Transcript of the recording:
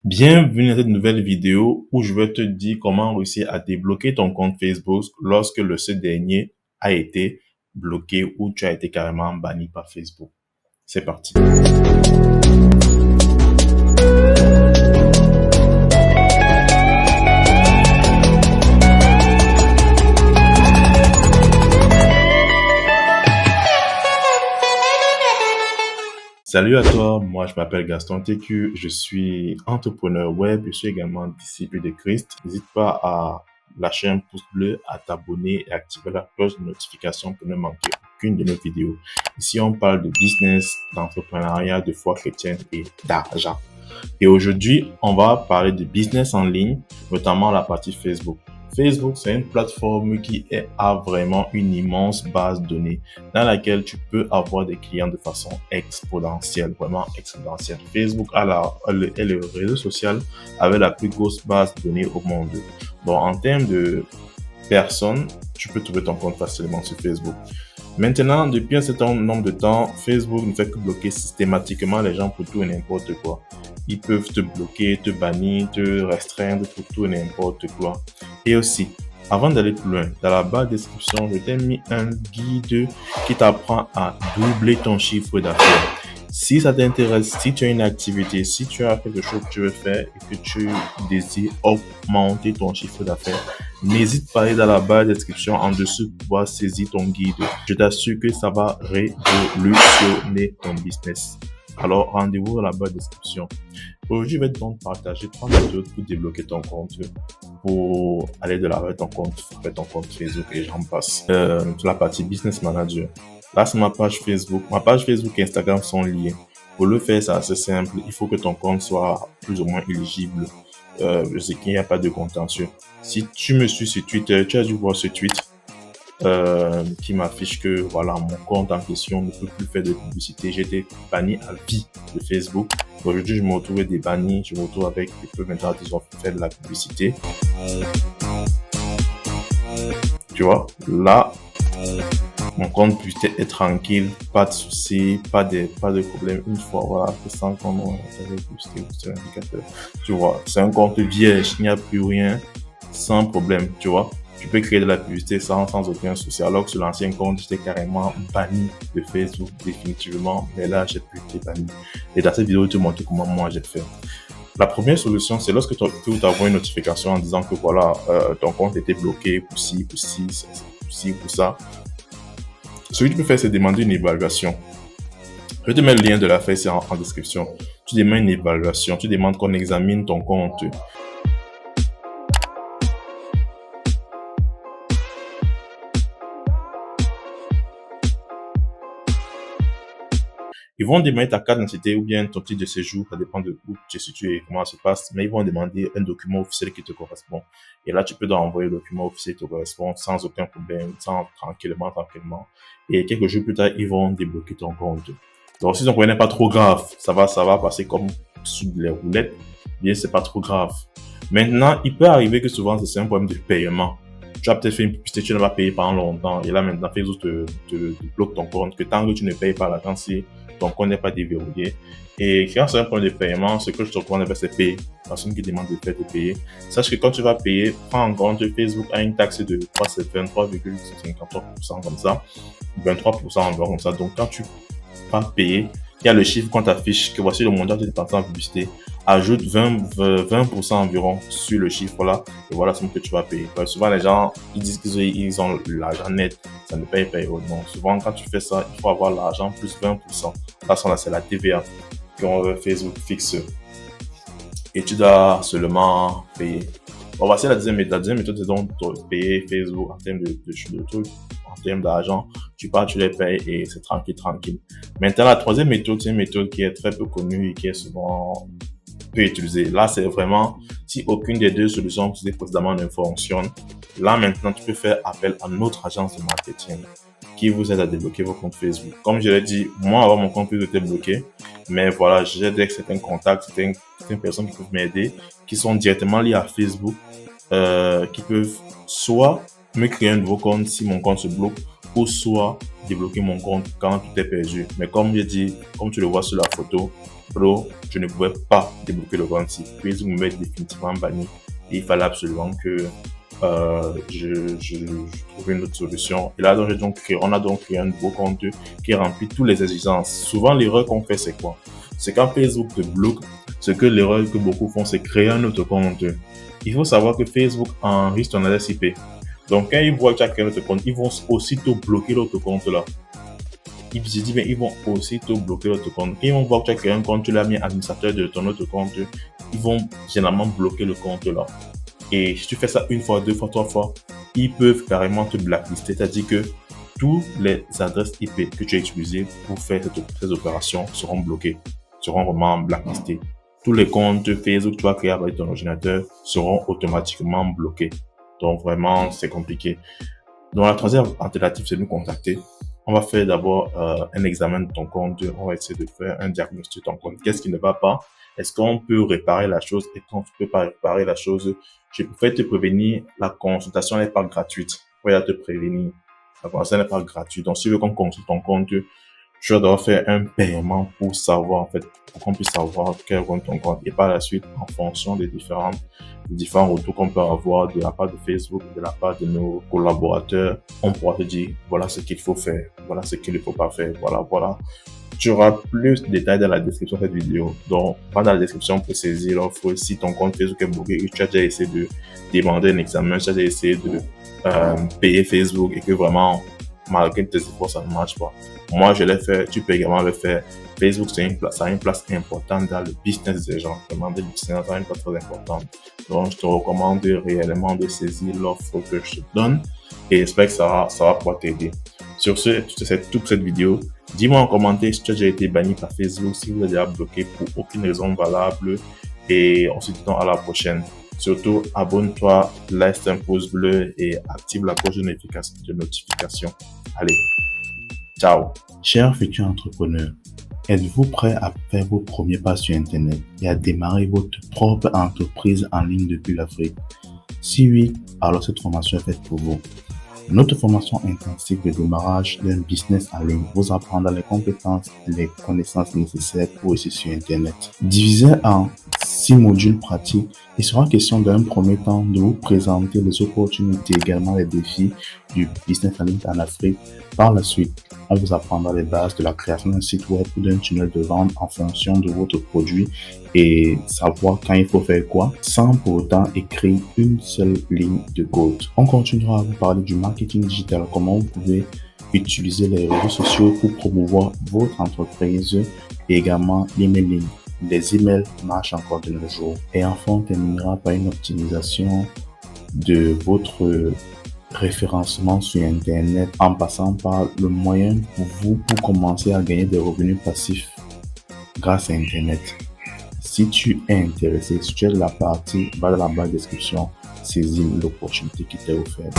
Bienvenue à cette nouvelle vidéo où je vais te dire comment réussir à débloquer ton compte Facebook lorsque ce dernier a été bloqué ou tu as été carrément banni par Facebook. C'est parti. Salut à toi, moi je m'appelle Gaston TQ, je suis entrepreneur web, je suis également disciple de Christ. N'hésite pas à lâcher un pouce bleu, à t'abonner et activer la cloche de notification pour ne manquer aucune de nos vidéos. Ici on parle de business, d'entrepreneuriat, de foi chrétienne et d'argent. Et aujourd'hui, on va parler de business en ligne, notamment la partie Facebook. Facebook, c'est une plateforme qui a vraiment une immense base de données dans laquelle tu peux avoir des clients de façon exponentielle, vraiment exponentielle. Facebook est le réseau social avec la plus grosse base de données au monde. Bon, en termes de personnes, tu peux trouver ton compte facilement sur Facebook. Maintenant, depuis un certain nombre de temps, Facebook ne fait que bloquer systématiquement les gens pour tout et n'importe quoi. Ils peuvent te bloquer, te bannir, te restreindre pour tout et n'importe quoi. Et aussi, avant d'aller plus loin, dans la barre de description, je t'ai mis un guide qui t'apprend à doubler ton chiffre d'affaires. Si ça t'intéresse, si tu as une activité, si tu as quelque chose que tu veux faire et que tu désires augmenter ton chiffre d'affaires, n'hésite pas à aller dans la barre de description en dessous pour pouvoir saisir ton guide. Je t'assure que ça va révolutionner ton business. Alors, rendez-vous dans la barre de description. Aujourd'hui, je vais donc partager 3 méthodes pour débloquer ton compte, pour aller de l'avant avec ton compte Facebook et j'en passe. Sur la partie Business Manager. Là, c'est ma page Facebook. Ma page Facebook et Instagram sont liées. Pour le faire, c'est assez simple. Il faut que ton compte soit plus ou moins éligible. Je sais qu'il n'y a pas de contentieux. Si tu me suis sur Twitter, tu as dû voir ce tweet qui m'affiche que voilà, mon compte en question ne peut plus faire de publicité. J'ai été banni à vie de Facebook. Aujourd'hui, je me retrouve débanni. Je me retrouve avec des peu maintenant qui ont fait de la publicité. Tu vois, là, mon compte est tranquille, pas de soucis, pas de problème. Une fois, voilà, que sans qu'on avait boosté l'indicateur. Tu vois, c'est un compte vierge, il n'y a plus rien, sans problème, tu vois. Tu peux créer de la publicité sans aucun souci. Alors que sur l'ancien compte, j'étais carrément banni de Facebook définitivement, mais là, j'ai plus été banni. Et dans cette vidéo, je te montre comment moi j'ai fait. La première solution, c'est lorsque tu avoir une notification en disant que voilà, ton compte était bloqué pour ci, pour ça. Ce que tu peux faire, c'est demander une évaluation. Je te mets le lien de la feuille en description. Tu demandes une évaluation, tu demandes qu'on examine ton compte. Ils vont demander ta carte d'identité ou bien ton titre de séjour, ça dépend de où tu es situé et comment ça se passe, mais ils vont demander un document officiel qui te correspond. Et là, tu peux leur envoyer le document officiel qui te correspond sans aucun problème, tranquillement. Et quelques jours plus tard, ils vont débloquer ton compte. Donc, si ton problème n'est pas trop grave, ça va passer comme sous les roulettes, bien, c'est pas trop grave. Maintenant, il peut arriver que souvent, c'est un problème de paiement. Tu as peut-être fait une publicité, tu n'as pas payé pendant longtemps, et là, maintenant, Facebook te bloque ton compte, que tant que tu ne payes pas l'argent, si ton compte n'est pas déverrouillé. Et quand c'est un point de paiement, ce que je te recommande, c'est payer. La personne qui demande de faire de payer. Sache que quand tu vas payer, prends en compte que Facebook a une taxe de 23,53% comme ça, 23% environ comme ça. Donc, quand tu vas payer, il y a le chiffre qu'on t'affiche, que voici le montant que tu dépenses en publicité. Ajoute 20% environ sur le chiffre là, et voilà ce que tu vas payer. Parce que souvent, les gens, ils disent qu'ils ont l'argent net, ça ne paye pas. Non, souvent, quand tu fais ça, il faut avoir l'argent plus 20%. Là, c'est la TVA que Facebook fixe. Et tu dois seulement payer. On va essayer la deuxième méthode. La deuxième méthode, c'est donc de payer Facebook en termes de trucs, en termes d'argent. Tu pars, tu les payes et c'est tranquille. Maintenant, la troisième méthode, c'est une méthode qui est très peu connue et qui est souvent peu utilisée. Là, c'est vraiment, si aucune des deux solutions utilisées précédemment ne fonctionne, là, maintenant, tu peux faire appel à notre agence de marketing qui vous aide à débloquer vos comptes Facebook. Comme je l'ai dit, moi, avant mon compte Facebook était bloqué, mais voilà, j'ai certains contacts, certaines personnes qui peuvent m'aider, qui sont directement liées à Facebook, qui peuvent soit me créer un nouveau compte si mon compte se bloque, ou soit débloquer mon compte quand tout est perdu. Mais comme je dis, comme tu le vois sur la photo, bro, je ne pouvais pas débloquer le compte si Facebook me met définitivement banni. Et il fallait absolument que je trouve une autre solution. Et là, on a donc créé un nouveau compte qui remplit toutes les exigences. Souvent, l'erreur qu'on fait, c'est quoi? C'est quand Facebook te bloque, l'erreur que beaucoup font, c'est créer un autre compte. Il faut savoir que Facebook enregistre ton adresse IP. Donc, quand ils voient que tu as créé notre compte, ils vont aussitôt bloquer l'autre compte là. Ils vont aussitôt bloquer l'autre compte. Quand ils vont voir que tu as créé un compte, tu l'as mis administrateur de ton autre compte, ils vont généralement bloquer le compte là. Et si tu fais ça une fois, deux fois, trois fois, ils peuvent carrément te blacklister. C'est-à-dire que toutes les adresses IP que tu as utilisées pour faire ces opérations seront bloquées, seront vraiment blacklistés. Tous les comptes Facebook que tu vas créer avec ton ordinateur seront automatiquement bloqués. Donc vraiment, c'est compliqué. Donc la troisième alternative, c'est de nous contacter. On va faire d'abord un examen de ton compte. On va essayer de faire un diagnostic de ton compte. Qu'est-ce qui ne va pas? Est-ce qu'on peut réparer la chose? Et quand tu ne peux pas réparer la chose, je préfère te prévenir. La consultation n'est pas gratuite. Je vais te prévenir. La consultation n'est pas gratuite. Donc si tu veux qu'on consulte ton compte, tu dois faire un paiement pour savoir, en fait, pour qu'on puisse savoir quel est ton compte. Et par la suite, en fonction des différents retours qu'on peut avoir de la part de Facebook, de la part de nos collaborateurs, on pourra te dire, voilà ce qu'il faut faire, voilà ce qu'il ne faut pas faire, voilà. Tu auras plus de détails dans la description de cette vidéo. Donc, va dans la description pour saisir l'offre. Si ton compte Facebook est bloqué, tu as déjà essayé de demander un examen, tu as déjà essayé de payer Facebook et que vraiment, malgré tes efforts, ça ne marche pas. Moi, je l'ai fait, tu peux également le faire. Facebook, ça a une place importante dans le business des gens. Vraiment, le business a une place très importante. Donc, je te recommande réellement de saisir l'offre que je te donne et j'espère que ça va pouvoir t'aider. Sur ce, c'est tout pour cette vidéo. Dis-moi en commentaire si tu as déjà été banni par Facebook, si vous êtes déjà bloqué pour aucune raison valable et on se dit donc à la prochaine. Surtout, abonne-toi, laisse un pouce bleu et active la cloche de notification. Allez, ciao. Chers futurs entrepreneurs, êtes-vous prêt à faire vos premiers pas sur Internet et à démarrer votre propre entreprise en ligne depuis l'Afrique? Si oui, alors cette formation est faite pour vous. Notre formation intensive de démarrage d'un business en ligne vous apprendra les compétences et les connaissances nécessaires pour réussir sur Internet. Divisé en 6 modules pratiques, il sera question d'un premier temps de vous présenter les opportunités et également les défis du business en ligne en Afrique. Par la suite, on vous apprendra les bases de la création d'un site web ou d'un tunnel de vente en fonction de votre produit et savoir quand il faut faire quoi sans pour autant écrire une seule ligne de code. On continuera à vous parler du marketing digital, comment vous pouvez utiliser les réseaux sociaux pour promouvoir votre entreprise et également l'emailing. Les emails marchent encore de nos jours. Et enfin, on terminera par une optimisation de votre référencement sur Internet en passant par le moyen pour vous pour commencer à gagner des revenus passifs grâce à Internet. Si tu es intéressé, si tu es de la partie, va dans la barre de description, saisis l'opportunité qui t'est offerte.